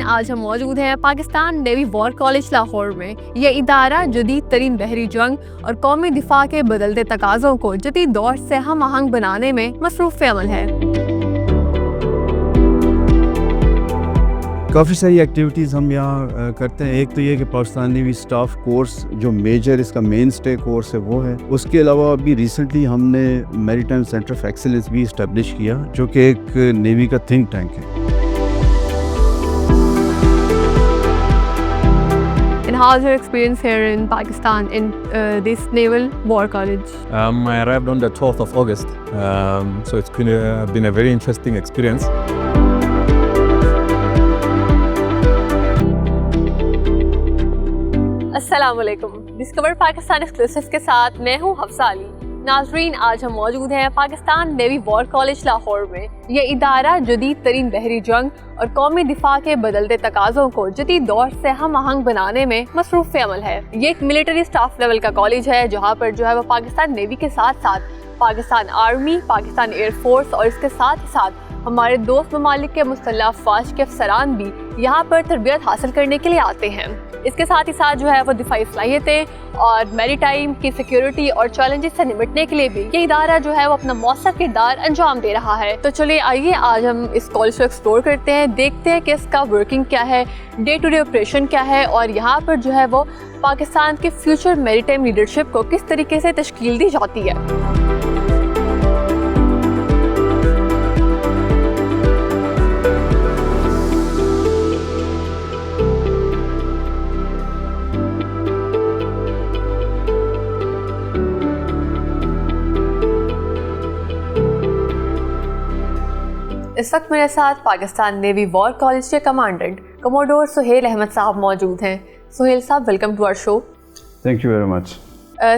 آج ہم موجود ہیں Pakistan navy war college Lahore میں. یہ ادارہ جدید ترین بحری جنگ اور قومی دفاع کے بدلتے تقاضوں کو جدید دور سے ہم آہنگ بنانے میں مصروف عمل ہے. کافی ساری ایکٹیویٹیز ہم یہاں کرتے ہیں. ایک تو یہ کہ پاکستان نیوی اسٹاف کورس جو میجر اس کا مین اسٹے کورس ہے وہ ہے. اس کے علاوہ ابھی ریسنٹلی ہم نے میری ٹائم سینٹر آف ایکسیلنس بھی اسٹیبلش کیا جو کہ ایک نیوی کا تھنک ٹینک ہے. And how's your experience here in Pakistan in this Naval War College? I arrived on the 12th of August, so it's been a very interesting experience. السلام علیکم. Discover Pakistan exclusive کے ساتھ میں ہوں حفصہ علی. ناظرین، آج ہم موجود ہیں Pakistan navy war college Lahore میں. یہ ادارہ جدید ترین بحری جنگ اور قومی دفاع کے بدلتے تقاضوں کو جدید دور سے ہم آہنگ بنانے میں مصروف عمل ہے. یہ ایک ملٹری سٹاف لیول کا کالج ہے جہاں پر وہ پاکستان نیوی کے ساتھ ساتھ Pakistan army, Pakistan air force اور اس کے ساتھ ہی ساتھ ہمارے دوست ممالک کے مسلح افواج کے افسران بھی یہاں پر تربیت حاصل کرنے کے لیے آتے ہیں. اس کے ساتھ ہی ساتھ وہ دفاعی صلاحیتیں اور میری ٹائم کی سیکیورٹی اور چیلنجز سے نمٹنے کے لیے بھی یہ ادارہ وہ اپنا مؤثر کردار انجام دے رہا ہے. تو چلیے آئیے آج ہم اس کالج کو ایکسپلور کرتے ہیں، دیکھتے ہیں کہ اس کا ورکنگ کیا ہے، ڈے ٹو ڈے آپریشن کیا ہے اور یہاں پر وہ پاکستان کے فیوچر میری ٹائم لیڈرشپ کو کس طریقے سے تشکیل دی جاتی ہے. اس وقت میرے ساتھ پاکستان نیوی وار کالج کے کمانڈنٹ کموڈور سہیل احمد صاحب موجود ہیں. Sohail sahib, welcome to our show. Thank you very much.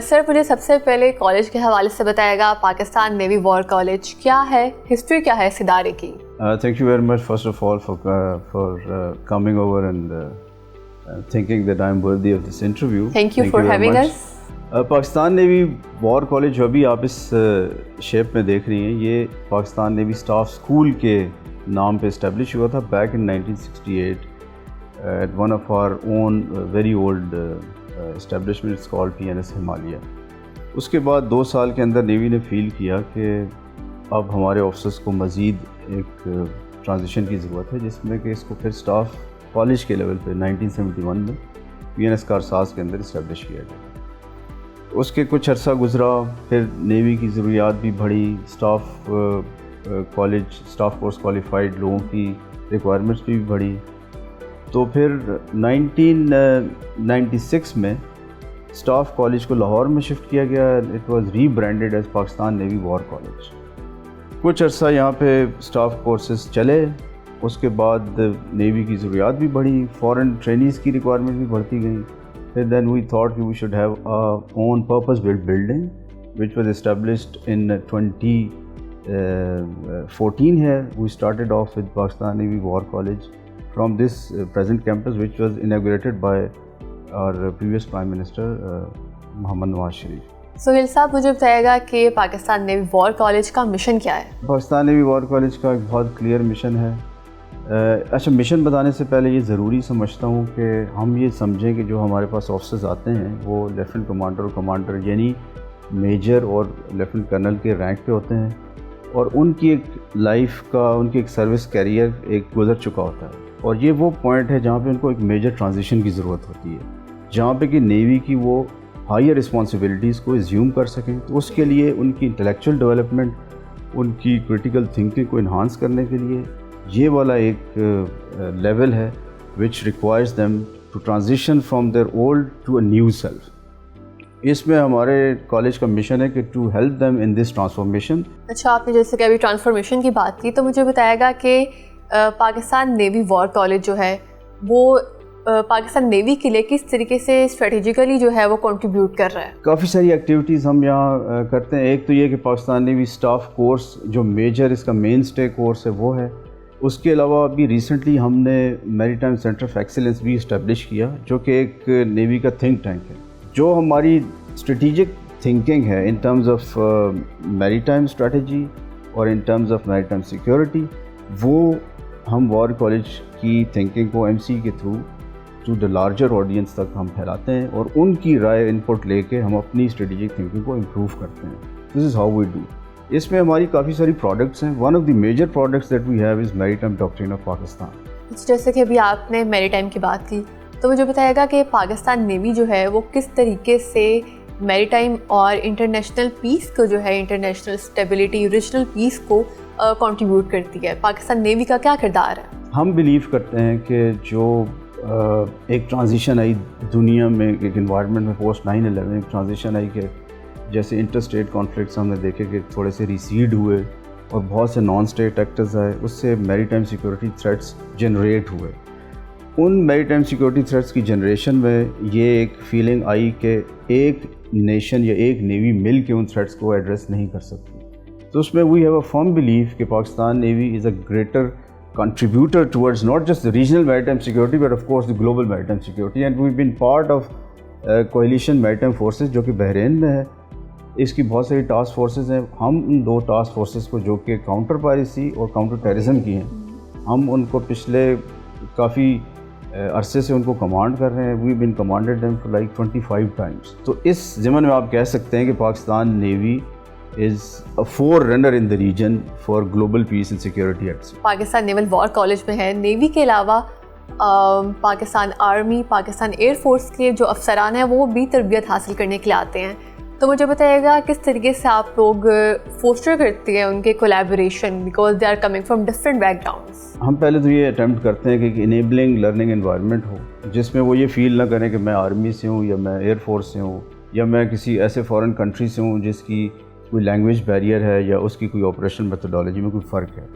Sir, مجھے سب سے پہلے کالج کے حوالے سے بتائے گا پاکستان نیوی وار کالج کیا ہے، ہسٹری کیا ہے اس ادارے کی. Thank you very much first of all for coming over and thinking that I am worthy of this interview. Thank you for having us. Pakistan navy war college جو ابھی آپ اس شیپ میں دیکھ رہی ہیں، یہ پاکستان نیوی اسٹاف اسکول کے نام پہ اسٹیبلش ہوا تھا back in 1968 it one of our own very old establishment it's called PNS Himalaya. اس کے بعد 2 سال کے اندر نیوی نے فیل کیا کہ اب ہمارے آفسرس کو مزید ایک ٹرانزیشن کی ضرورت ہے، جس میں کہ اس کو پھر اسٹاف کالج کے لیول پہ 1971 میں PNS کارساز کے اندر اسٹیبلش کیا گیا. اس کے کچھ عرصہ گزرا، پھر نیوی کی ضروریات بھی بڑھی، staff college staff course qualified لوگوں کی ریکوائرمنٹس بھی بڑھی. تو پھر 1996 میں اسٹاف کالج کو لاہور میں شفٹ کیا گیا. It was rebranded as Pakistan navy war college. کچھ عرصہ یہاں پہ اسٹاف کورسز چلے. اس کے بعد نیوی کی ضروریات بھی بڑھی، فورن ٹرینیز کی ریکوائرمنٹ بھی بڑھتی گئیں. Then we thought we should have our own purpose-built building, which was established in 2014 here. We started off with Pakistan Navy War College from this present campus, which was inaugurated by our previous Prime Minister, Mohammad Nawaz Sharif. Sohail صاحب، مجھے بتائے گا کہ Pakistan navy war college کا mission کیا ہے؟ Pakistan navy war college کا ایک بہت کلیئر مشن ہے. اچھا، مشن بتانے سے پہلے یہ ضروری سمجھتا ہوں کہ ہم یہ سمجھیں کہ جو ہمارے پاس آفسرز آتے ہیں وہ لیفٹنٹ کمانڈر اور کمانڈر یعنی میجر اور لیفٹنٹ کرنل کے رینک پہ ہوتے ہیں، اور ان کی ایک لائف کا، ان کی ایک سروس کیریئر ایک گزر چکا ہوتا ہے. اور یہ وہ پوائنٹ ہے جہاں پہ ان کو ایک میجر ٹرانزیشن کی ضرورت ہوتی ہے، جہاں پہ کہ نیوی کی وہ ہائر رسپانسبلٹیز کو ایزیوم کر سکیں. تو اس کے لیے ان کی انٹلیکچوئل ڈیولپمنٹ، ان کی کریٹیکل تھنکنگ کو انہانس کرنے کے لیے یہ والا ایک لیول ہے which requires them to transition from their old to a new self. اس میں ہمارے کالج کا مشن ہے کہ to help them in this transformation. اچھا، آپ نے جیسے کہ ابھی ٹرانسفارمیشن کی بات کی، تو مجھے بتائے گا کہ پاکستان نیوی وار کالج جو ہے وہ پاکستان نیوی کے لیے کس طریقے سے اسٹریٹجیکلی وہ کنٹریبیوٹ کر رہا ہے. کافی ساری ایکٹیویٹیز ہم یہاں کرتے ہیں. ایک تو یہ کہ پاکستان نیوی اسٹاف کورس جو میجر اس کا مین اسٹے کورس ہے وہ ہے. اس کے علاوہ ابھی ریسنٹلی ہم نے میری ٹائم سینٹر آف ایکسیلنس بھی اسٹیبلش کیا جو کہ ایک نیوی کا تھنک ٹینک ہے. جو ہماری اسٹریٹجک تھنکنگ ہے in terms of maritime strategy اور in terms of maritime security, وہ ہم وار کالج کی تھنکنگ کو MC کے through to the larger audience تک ہم پھیلاتے ہیں اور ان کی رائے ان پٹ لے کے ہم اپنی اسٹریٹجک تھنکنگ کو امپروو کرتے ہیں. دس از ہاؤ وی ڈو. اس میں ہماری کافی ساری پروڈکٹس ہیں. One of the major products that we have is maritime doctrine of Pakistan. جیسے کہ ابھی آپ نے میری ٹائم کی بات کی تو مجھے بتائے گا کہ پاکستان نیوی جو ہے وہ کس طریقے سے میری ٹائم اور انٹرنیشنل پیس کو جو ہے انٹرنیشنل اسٹیبلٹی ریجنل پیس کو کنٹریبیوٹ کرتی ہے. پاکستان نیوی کا کیا کردار ہے؟ ہم بلیو کرتے ہیں کہ جو ایک ٹرانزیشن آئی دنیا میں ایک انوائرمنٹ میں پوسٹ 9/11 ایک ٹرانزیشن آئی کہ جیسے انٹر اسٹیٹ کانفلکٹس ہم نے دیکھے کہ تھوڑے سے ریسیڈ ہوئے اور بہت سے نان اسٹیٹ ایکٹرز آئے, اس سے میری ٹائم سیکورٹی تھریٹس جنریٹ ہوئے. ان میری ٹائم سیکورٹی تھریٹس کی جنریشن میں یہ ایک فیلنگ آئی کہ ایک نیشن یا ایک نیوی مل کے ان تھریٹس کو ایڈریس نہیں کر سکتی. تو اس میں we have a firm belief کہ Pakistan navy is a greater contributor towards not just the regional maritime security but of course the global maritime security, and we've been part of coalition maritime forces جو کہ بحرین میں ہے. اس کی بہت ساری task forces ہیں. ہم ان 2 ٹاسک فورسز کو جو کہ کاؤنٹر پائریسی اور کاؤنٹر ٹیررزم کی ہیں, ہم ان کو پچھلے کافی عرصے سے ان کو کمانڈ کر رہے ہیں. we've been commanded them for like 25 times. تو اس ضمن میں آپ کہہ سکتے ہیں کہ Pakistan navy is a forerunner in the region for global peace and security acts. Pakistan naval war college میں ہے. نیوی کے علاوہ Pakistan army, Pakistan air force کے جو افسران ہیں وہ بھی تربیت حاصل کرنے کے لیے آتے ہیں. تو مجھے بتائیے گا کس طریقے سے آپ لوگ فوسٹر کرتے ہیں ان کے collaboration, because they are coming from different backgrounds. ہم پہلے تو یہ اٹیمپٹ کرتے ہیں کہ ایک انیبلنگ لرننگ انوائرمنٹ ہو جس میں وہ یہ فیل نہ کریں کہ میں آرمی سے ہوں یا میں ایئر فورس سے ہوں یا میں کسی ایسے فارن کنٹری سے ہوں جس کی کوئی لینگویج بیریئر ہے یا اس کی کوئی آپریشن میتھڈالوجی میں کوئی فرق ہے.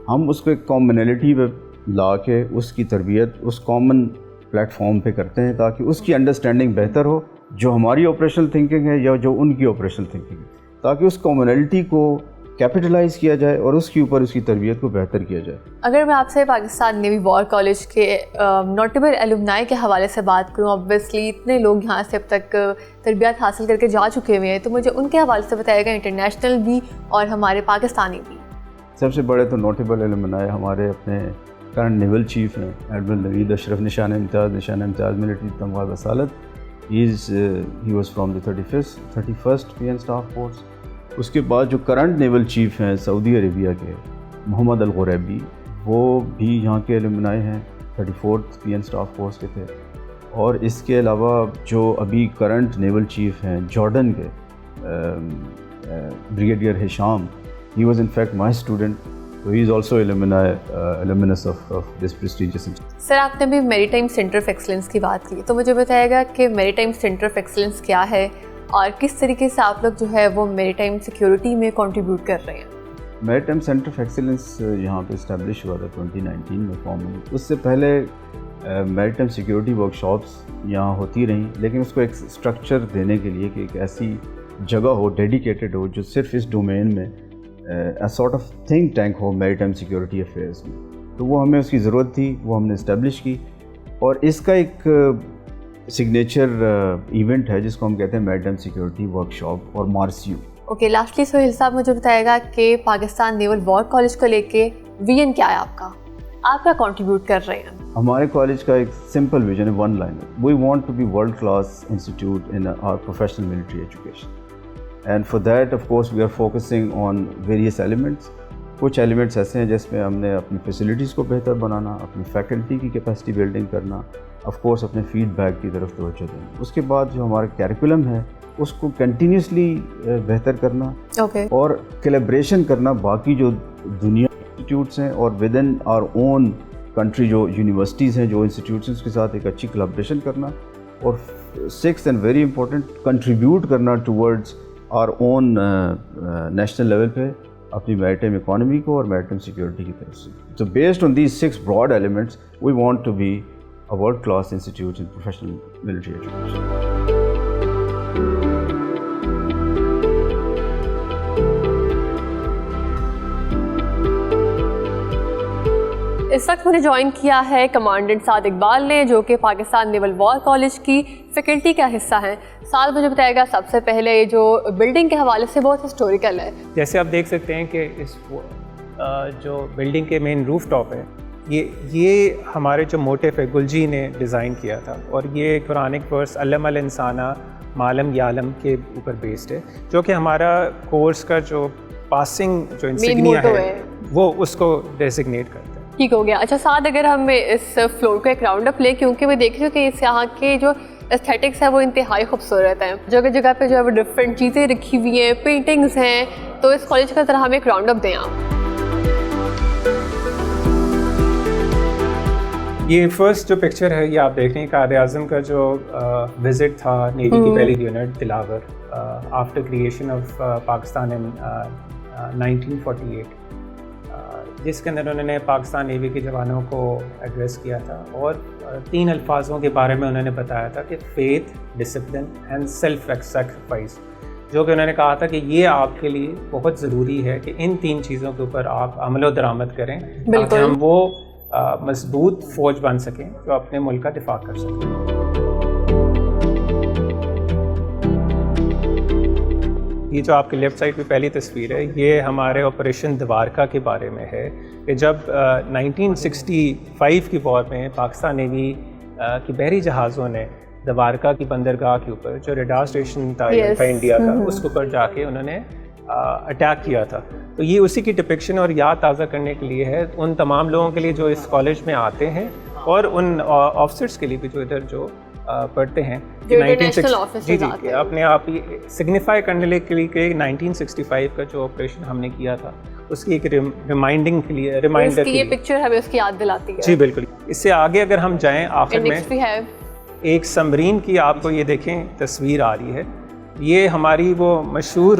ہم اس کو ایک کامنلٹی پہ لا کے اس کی تربیت اس کامن پلیٹ فارم پہ کرتے ہیں تاکہ اس کی انڈرسٹینڈنگ بہتر ہو جو ہماری آپریشنل تھنکنگ ہے یا جو ان کی آپریشنل تھنکنگ ہے, تاکہ اس کامنلٹی کو کیپٹلائز کیا جائے اور اس کے اوپر اس کی تربیت کو بہتر کیا جائے. اگر میں آپ سے پاکستان نیوی وار کالج کے نوٹیبل ایلومنائی کے حوالے سے بات کروں, اوبویسلی اتنے لوگ یہاں سے اب تک تربیت حاصل کر کے جا چکے ہوئے ہیں, تو مجھے ان کے حوالے سے بتائے گا انٹرنیشنل بھی اور ہمارے پاکستانی بھی. سب سے بڑے تو نوٹیبل ایلومنائی ہمارے اپنے کرنٹ نیول چیف ہیں admiral Naveed Ashraf, Nishan Imtiaz military Tamgha Risalat. He was from the 31st P N staff force. اس کے بعد جو کرنٹ نیول چیف ہیں سعودی عربیہ کے محمد الغریبی, وہ بھی یہاں کے ایلومنائی ہیں, 34th پی این اسٹاف فورس کے تھے. اور اس کے علاوہ جو ابھی کرنٹ نیول چیف ہیں جارڈن کے brigadier Hisham, he was in fact my student, so he is also alumnus of this prestigious institute. سر آپ نے بھی میری ٹائم سینٹر آف ایکسلنس کی بات کی, تو مجھے بتائے گا کہ میری ٹائم سینٹر آف ایکسلنس کیا ہے اور کس طریقے سے آپ لوگ جو ہے وہ میری ٹائم سیکیورٹی میں کنٹریبیوٹ کر رہے ہیں. میری ٹائم سینٹر آف ایکسلنس یہاں پہ اسٹیبلش ہوا تھا 2019 میں فارم ہوئی. اس سے پہلے میری ٹائم سیکیورٹی ورک شاپس یہاں ہوتی رہیں, لیکن اس کو ایک اسٹرکچر دینے کے لیے کہ ایک ایسی جگہ ہو ڈیڈیکیٹڈ ہو جو صرف اس ڈومین میں سارٹ آف تھنک ٹینک ہو میری ٹائم سیکیورٹی افیئرس میں, تو وہ ہمیں اس کی ضرورت تھی, وہ ہم نے اسٹیبلش کی. اور اس کا ایک سگنیچر ایونٹ ہے جس کو ہم کہتے ہیں میری ٹائم سیکیورٹی ورک شاپ اور مارسیو. اوکے, لاسٹلی سہیل صاحب مجھے بتائے گا کہ پاکستان نیول وار کالج کو لے کے ویژن کیا ہے آپ کا, آپ کیا کنٹریبیوٹ کر رہے ہیں؟ ہمارے کالج کا ایک سمپل ویژن ہے, one line. We want to be world class institute in our professional military education, and for that of course we are focusing on various elements. کچھ ایلیمنٹس ایسے ہیں جس میں ہم نے اپنی فیسلٹیز کو بہتر بنانا, اپنی فیکلٹی کی کیپیسٹی بلڈنگ کرنا, آف کورس اپنے فیڈ بیک کی طرف توجہ دینا. اس کے بعد جو ہمارا کیریکولم ہے اس کو کنٹینیوسلی بہتر کرنا, اور کولیبریشن کرنا باقی جو دنیا انسٹیٹیوٹس ہیں اور with in our own country جو یونیورسٹیز ہیں, جو انسٹیٹیوٹس کے ساتھ ایک اچھی کولیبریشن کرنا. اور 6th and very important, contribute کرنا towards our own national level پہ اپنی میری ٹائم اکانومی کو اور میری ٹائم سیکورٹی کی طرف سے. So based on these 6 broad elements, we want to be a world-class institute in professional military education. اس وقت میں نے جوائن کیا ہے کمانڈنٹ سعد اقبال نے, جو کہ پاکستان نیول وار کالج کی فیکلٹی کا حصہ ہیں. سعد مجھے بتائے گا سب سے پہلے جو بلڈنگ کے حوالے سے بہت ہسٹوریکل ہے. جیسے آپ دیکھ سکتے ہیں کہ اس جو بلڈنگ کے مین روف ٹاپ ہے یہ ہمارے جو موٹیف ہے گلجی نے ڈیزائن کیا تھا، اور یہ قرآنک ورس علم الانسانہ معلم یعلم کے اوپر بیسڈ ہے، جو کہ ہمارا کورس کا جو پاسنگ جو انسگنیا ہے وہ اس کو ڈیزگنیٹ کرتا ہے۔ ٹھیک ہو گیا۔ اچھا سعد، اگر ہم اس فلور کو ایک راؤنڈ اپ لیں، کیونکہ میں دیکھ رہی ہوں کہ اس یہاں کے جو ایستھیٹکس ہے وہ انتہائی خوبصورت ہیں، جگہ جگہ پہ جو ہے وہ ڈفرینٹ چیزیں رکھی ہوئی ہیں، پینٹنگز ہیں، تو اس کالج کا ذرا ہمیں ایک راؤنڈ اپ دیں آپ۔ یہ فرسٹ جو پکچر ہے یہ آپ دیکھ رہے ہیں قائد اعظم کا جو وزٹ تھا نیوی کی پہلی unit Dilawar after creation of Pakistan in 1948، جس کے اندر انہوں نے پاکستان نیوی کے جوانوں کو ایڈریس کیا تھا، اور 3 الفاظوں کے بارے میں انہوں نے بتایا تھا کہ faith, discipline and self sacrifice, جو کہ انہوں نے کہا تھا کہ یہ آپ کے لیے بہت ضروری ہے کہ ان 3 چیزوں کے اوپر آپ عمل و درآمد کریں تاکہ ہم وہ مضبوط فوج بن سکیں جو اپنے ملک کا دفاع کر سکیں۔ یہ جو آپ کے لیفٹ سائڈ پہ پہلی تصویر ہے یہ ہمارے آپریشن دوارکا کے بارے میں ہے، کہ جب 1965 کی وار میں پاکستان نیوی کی بحری جہازوں نے دوارکا کی بندرگاہ کے اوپر جو ریڈار اسٹیشن تھا انڈیا کا، اس کے اوپر جا کے انہوں نے اٹیک کیا تھا۔ تو یہ اسی کی ڈپکشن اور یاد تازہ کرنے کے لیے ہے ان تمام لوگوں کے لیے جو اس کالج میں آتے ہیں، اور ان آفیسرس کے لیے بھی جو ادھر جو پڑھتے ہیں، جی اپنے آپ ہی سگنیفائی کرنے کے لیے کہ 1965 کا جو آپریشن ہم نے کیا تھا اس کی ایک ریمائنڈنگ کے لیے، ریمائنڈر کی یہ پکچر ہمیں اس کی یاد دلاتی ہے۔ جی بالکل۔ اس سے آگے اگر ہم جائیں، آخر میں ایک سمرین کی آپ کو یہ دیکھیں تصویر آ رہی ہے، یہ ہماری وہ مشہور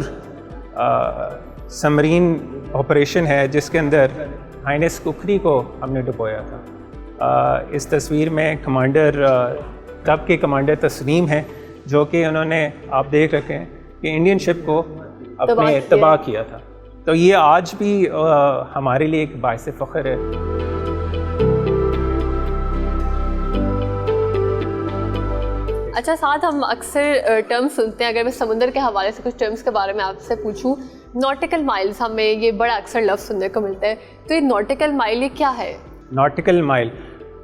سمرین آپریشن ہے جس کے اندر آئینس ککری کو ہم نے ڈبویا تھا۔ اس تصویر میں کمانڈر تب کے کمانڈر تسلیم ہیں، جو کہ انہوں نے آپ دیکھ رکھے ہیں کہ انڈین شپ کو اپنے تباہ کیا تھا۔ تو یہ آج بھی ہمارے لیے ایک باعث فخر ہے۔ اچھا ساتھ ہم اکثر ٹرمز سنتے ہیں، اگر میں سمندر کے حوالے سے کچھ ٹرمز کے بارے میں آپ سے پوچھوں، ناٹیکل مائلز، ہمیں یہ بڑا اکثر لفظ سننے کو ملتا ہے، تو یہ ناٹیکل مائل یہ کیا ہے؟ ناٹیکل مائل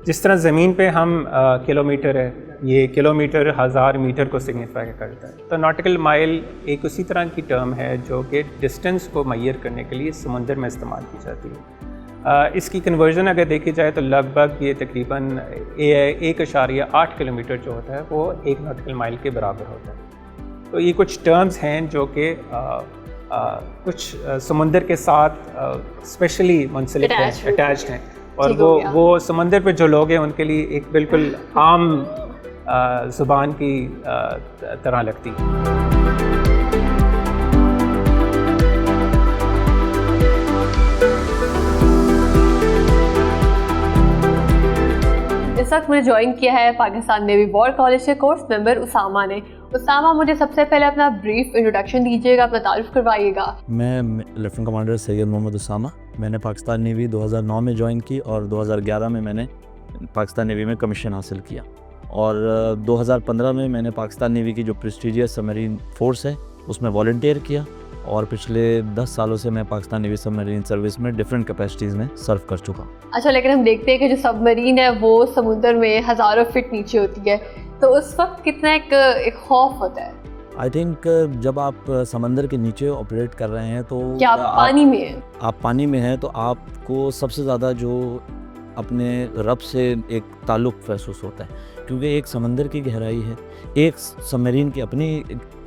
جس طرح زمین پہ ہم کلومیٹر ہے، یہ کلومیٹر 1000 میٹر کو سگنیفائی کرتا ہے، تو ناٹیکل مائل ایک اسی طرح کی ٹرم ہے جو کہ ڈسٹینس کو میئر کرنے کے لیے سمندر میں استعمال کی جاتی ہے۔ اس کی کنورژن اگر دیکھی جائے تو لگ بھگ یہ تقریباً 1.8 کلومیٹر جو ہوتا ہے وہ 1 ناٹیکل مائل کے برابر ہوتا ہے۔ تو یہ کچھ ٹرمز ہیں جو کہ کچھ سمندر کے ساتھ اسپیشلی منسلک ہیں، اٹیچڈ ہیں، اور وہ سمندر پہ جو لوگ ہیں ان کے لیے ایک بالکل عام زبان کی طرح لگتی ہے۔ اس وقت مجھے جوائن کیا ہے پاکستان نیوی وار کالج کے کورس ممبر اسامہ نے۔ اسامہ، مجھے سب سے پہلے اپنا بریف انٹروڈکشن دیجیے گا، اپنا تعارف کروائیے گا۔ میں لیفٹیننٹ کمانڈر سید محمد اسامہ، میں نے پاکستان نیوی 2009 میں جوائن کی، اور 2011 میں نے پاکستان نیوی میں کمیشن حاصل کیا، اور 2015 میں نے پاکستان نیوی کی جو پریسٹیجیس سبمرین فورس ہے اس میں والنٹیئر کیا، اور پچھلے 10 سالوں سے میں پاکستان نیوی سب مرین سروس میں ڈفرینٹ کیپیسٹیز میں سرو کر چکا ہوں۔ اچھا، لیکن ہم دیکھتے ہیں کہ جو سب مرین ہے وہ سمندر میں ہزاروں فٹ نیچے ہوتی ہے، تو اس وقت کتنا ایک خوف ہوتا ہے؟ آئی تھنک جب آپ سمندر کے نیچے آپریٹ کر رہے ہیں تو کیا آپ پانی میں ہیں؟ آپ پانی میں ہیں تو آپ کو سب سے زیادہ جو اپنے رب سے ایک تعلق محسوس ہوتا ہے، کیونکہ ایک سمندر کی گہرائی ہے، ایک سب مرین کی اپنی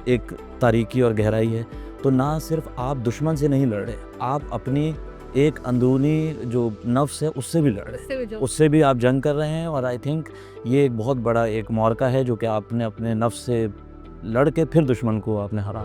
ایک تاریکی اور گہرائی ہے، تو نہ صرف آپ دشمن سے نہیں لڑ رہے، آپ اپنی ایک اندرونی جو نفس ہے اس سے بھی لڑ رہے ہیں، اس سے بھی آپ جنگ کر رہے ہیں، اور آئی تھنک یہ ایک بہت بڑا ایک معرکہ ہے جو کہ آپ نے اپنے نفس سے لڑ کے پھر دشمن کو آپ نے ہرا۔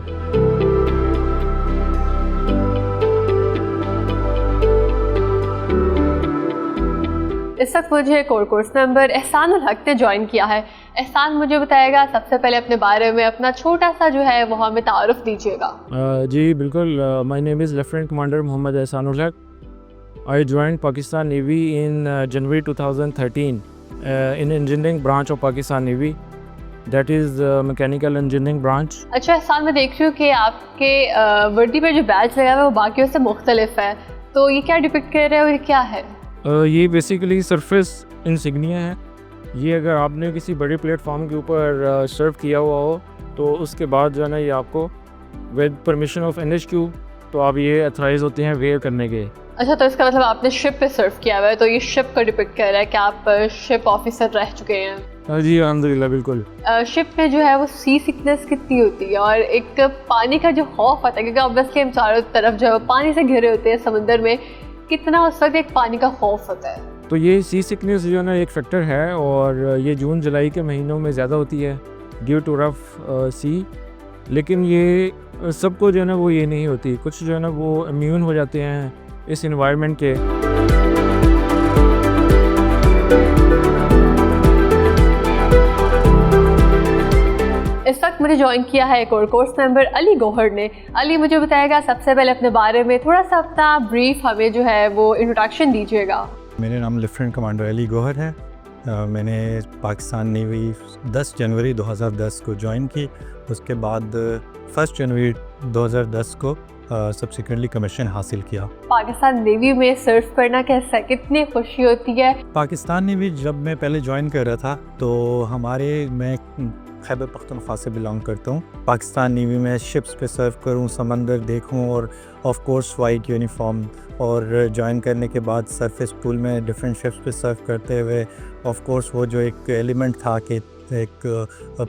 اس وقت مجھے کورس ممبر احسان الحق نے جوائن کیا ہے۔ احسان مجھے بتائے گا سب سے پہلے اپنے بارے میں اپنا چھوٹا سا جو ہے وہ ہمیں تعارف دیجیے گا۔ جی بالکل، مائی نیم از lieutenant commander Muhammad Ehsan ul Haq. I joined Pakistan navy in January 2013 in engineering branch of Pakistan Navy, that is mechanical engineering branch۔ اچھا احسان، میں دیکھ رہی ہوں کہ آپ کے وردی پہ جو بیچ لگا ہوا ہے وہ باقیوں سے مختلف ہے، تو یہ کیا ڈپکٹ کر رہے ہیں اور یہ کیا ہے؟ یہ بیسیکلی سرفیس انسگنیا ہے. یہ اگر آپ نے کسی بڑے پلیٹ فارم کے اوپر سرو کیا ہوا ہو تو اس کے بعد جو ہے نا یہ آپ کو ود پرمیشن آف NHQ تو آپ یہ ایتھرائز ہوتے ہیں ویئر کرنے کے. اچھا تو اس کا مطلب آپ نے شپ پہ سرو کیا ہوا ہے تو یہ شپ کو ڈپکٹ کر رہا ہے کہ آپ شپ آفیسر رہ چکے ہیں. جی الحمدللہ بالکل. شپ میں جو ہے وہ سی سکنس کتنی ہوتی ہے اور ایک پانی کا جو خوف ہوتا ہے کیونکہ obviously ہم چاروں طرف جو ہے پانی سے گھرے ہوتے ہیں سمندر میں, کتنا اس وقت ایک پانی کا خوف ہوتا ہے؟ تو یہ سی سکنس جو ہے نا ایک فیکٹر ہے اور یہ جون جولائی کے مہینوں میں زیادہ ہوتی ہے ڈیو ٹو رف سی, لیکن یہ سب کو جو ہے نا وہ یہ نہیں ہوتی. کچھ جو ہے نا وہ امیون ہو جاتے ہیں اس انوائرمنٹ کے. اس وقت مجھے جوائن کیا ہے ایک اور کورس ممبر علی گوہر نے. علی مجھے بتائے گا سب سے پہلے اپنے بارے میں تھوڑا سا اپنا بریف ہمیں جو ہے وہ انٹروڈکشن دیجیے گا. میرے نام لیفٹیننٹ کمانڈر علی گوہر ہے. میں نے پاکستان نیوی 10 جنوری 2010 کو جوائن کی. اس کے بعد 1 جنوری 2010 کو سبسیکوئنٹلی کمیشن حاصل کیا. پاکستان نیوی میں سرو کرنا کیسا ہے, کتنی خوشی ہوتی ہے؟ پاکستان نیوی جب میں پہلے جوائن کر رہا تھا تو میں خیبر پختونخوا سے بلانگ کرتا ہوں. پاکستان نیوی میں شپس پہ سرو کروں, سمندر دیکھوں اور آف کورس وائٹ یونیفارم, اور جوائن کرنے کے بعد سرفیس پول میں ڈفرینٹ شپس پہ سرو کرتے ہوئے آف کورس وہ جو ایک ایلیمنٹ تھا کہ ایک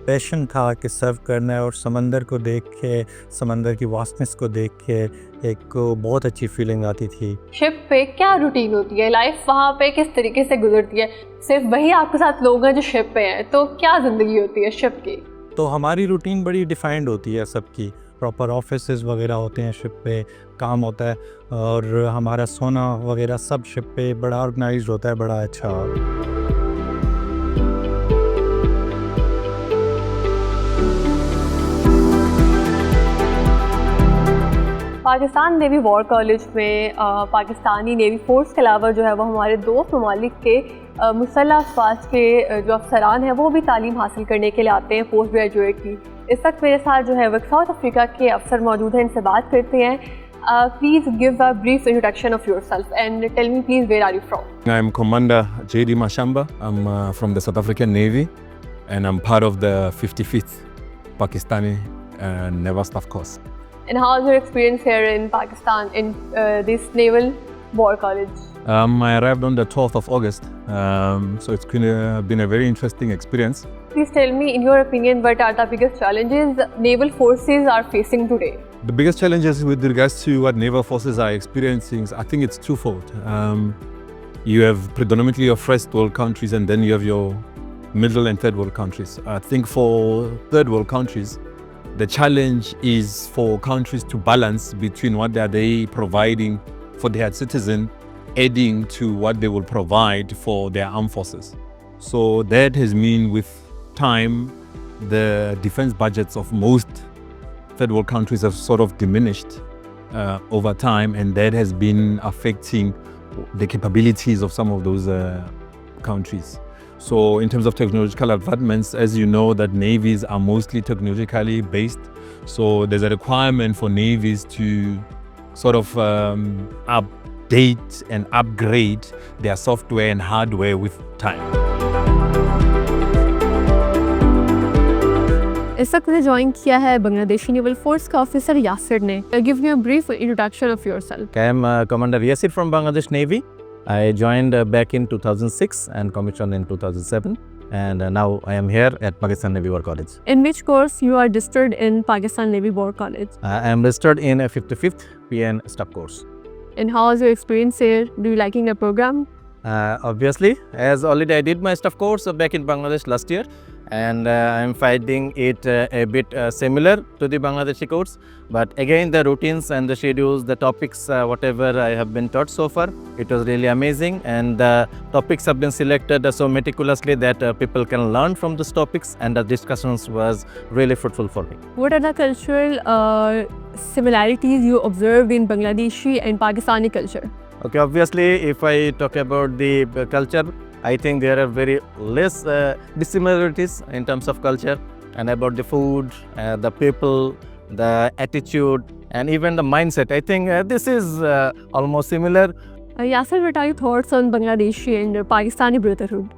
پیشن تھا کہ سرو کرنا ہے, اور سمندر کو دیکھ کے, سمندر کی واسٹنس کو دیکھ کے ایک بہت اچھی فیلنگ آتی تھی. شپ پہ کیا روٹین ہوتی ہے, لائف وہاں پہ کس طریقے سے گزرتی ہے؟ صرف وہی آپ کے ساتھ لوگ ہیں جو شپ پہ ہیں, تو کیا زندگی ہوتی ہے شپ کی؟ تو ہماری روٹین بڑی ڈیفائنڈ ہوتی ہے سب کی. پراپر آفیسز وغیرہ ہوتے ہیں شپ پہ, کام ہوتا ہے, اور ہمارا سونا وغیرہ سب شپ پہ بڑا آرگنائزڈ ہوتا ہے, بڑا اچھا. پاکستان نیوی وار کالج میں پاکستانی نیوی فورس کے علاوہ جو ہے وہ ہمارے دوست ممالک کے مسلح افواج کے جو افسران ہیں وہ بھی تعلیم حاصل کرنے کے لیے آتے ہیں پوسٹ گریجویٹ کی. اس وقت میرے ساتھ جو ہے وہ ساؤتھ افریقہ کے افسر موجود ہیں, ان سے بات کرتے ہیں. Please give a brief introduction of yourself and tell me please where are you from? I'm Commander J.D. Mashamba. I'm from the South African Navy and I'm part of the 55th Pakistani Naval Staff Course. And how is your experience here in Pakistan in this Naval War College? I arrived on the 12th of August, so it's been a very interesting experience. Please tell me, in your opinion, what are the biggest challenges naval forces are facing today? The biggest challenges with regards to what naval forces are experiencing, I think it's twofold. You have predominantly your first world countries and then you have your middle and third world countries. I think for third world countries, the challenge is for countries to balance between what are they providing for their citizen, adding to what they will provide for their armed forces. So that has meant with time, the defense budgets of most third world countries have sort of diminished over time, and that has been affecting the capabilities of some of those countries. So in terms of technological advancements, as you know, that navies are mostly technologically based. So there's a requirement for navies to sort of update and upgrade their software and hardware with time. اس وقت نے join کیا ہے بنگلہ دیشی naval force کا officer Yasir نے. Give me a brief introduction of yourself. I am Commander Yasir from Bangladesh Navy. I joined back in 2006 and commissioned in 2007, and now I am here at Pakistan Navy War College. In which course you are registered in Pakistan Navy War College? I am registered in a 55th PN staff course. And how is your experience here? Do you liking the program? Obviously, as already I did my staff course back in Bangladesh last year, and I am finding it a bit similar to the Bangladeshi course, but again the routines and the schedules, the topics, whatever I have been taught so far, it was really amazing, and the topics have been selected so meticulously that people can learn from those topics, and the discussions was really fruitful for me. What are the cultural similarities you observed in Bangladeshi and Pakistani culture? Okay, obviously if I talk about the culture, I think there are very less dissimilarities in terms of culture, and about the food, the people, the attitude, and even the mindset. I think this is almost similar. Yasser, what are your thoughts on Bangladeshi and Pakistani brotherhood?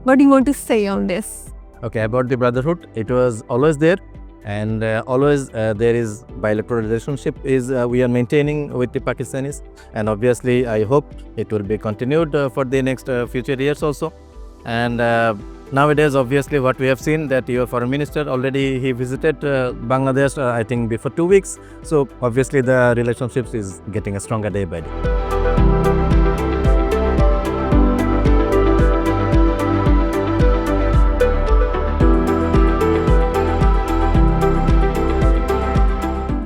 What do you want to say on this? Okay, about the brotherhood, it was always there, and always there is bilateral relationship we are maintaining with the Pakistanis, and obviously I hope it will be continued for the next future years also. And nowadays, obviously, what we have seen that your foreign minister already he visited Bangladesh, I think before 2 weeks. So obviously the relationships is getting stronger day by day.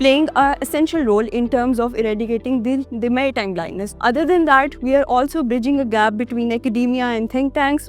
playing an essential role in terms of eradicating the maritime blindness. Other than that, we are also bridging a gap between academia and think tanks.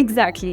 exactly.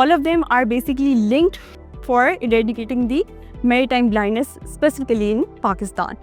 all of them are basically linked for eradicating the maritime blindness specifically in Pakistan.